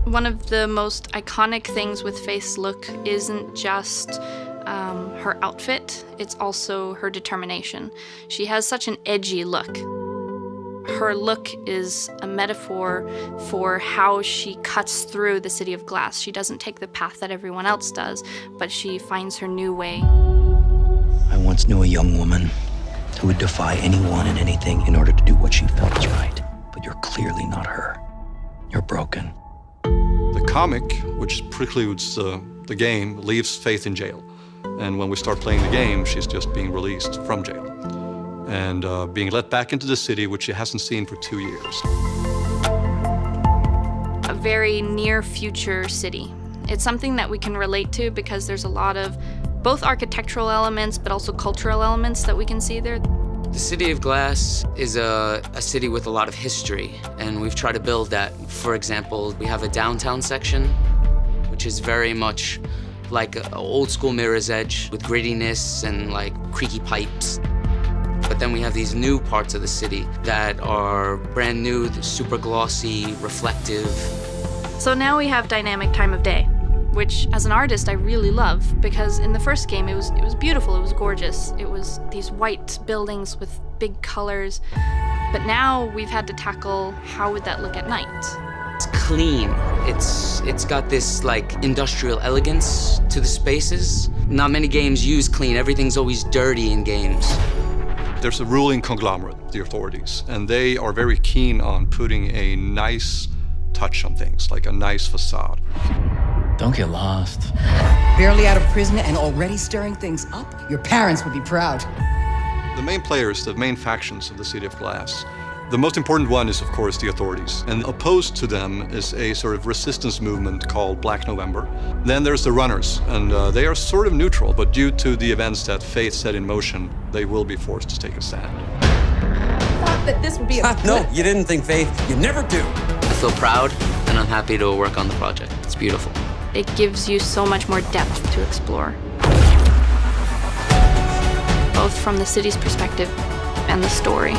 One of the most iconic things with Faith's look isn't just her outfit, it's also her determination. She has such an edgy look. Her look is a metaphor for how she cuts through the city of glass. She doesn't take the path that everyone else does, but she finds her new way. I once knew a young woman who would defy anyone and anything in order to do what she felt was right. But you're clearly not her. You're broken. The comic, which precludes the game, leaves Faith in jail. And when we start playing the game, she's just being released from jail and being let back into the city, which she hasn't seen for 2 years. A very near future city. It's something that we can relate to because there's a lot of both architectural elements, but also cultural elements that we can see there. The City of Glass is a city with a lot of history, and we've tried to build that. For example, we have a downtown section, which is very much like an old school Mirror's Edge with grittiness and like creaky pipes. But then we have these new parts of the city that are brand new, super glossy, reflective. So now we have dynamic time of day, which as an artist I really love, because in the first game it was beautiful, it was gorgeous. It was these white buildings with big colors. But now we've had to tackle how would that look at night? It's clean. It's got this like industrial elegance to the spaces. Not many games use clean. Everything's always dirty in games. There's a ruling conglomerate, the authorities, and they are very keen on putting a nice touch on things, like a nice facade. Don't get lost. Barely out of prison and already stirring things up? Your parents would be proud. The main players, the main factions of the City of Glass, the most important one is, of course, the authorities. And opposed to them is a sort of resistance movement called Black November. Then there's the runners, and they are sort of neutral, but due to the events that Faith set in motion, they will be forced to take a stand. I thought that this would be a No, you didn't think, Faith. You never do. I feel proud, and I'm happy to work on the project. It's beautiful. It gives you so much more depth to explore, both from the city's perspective and the story.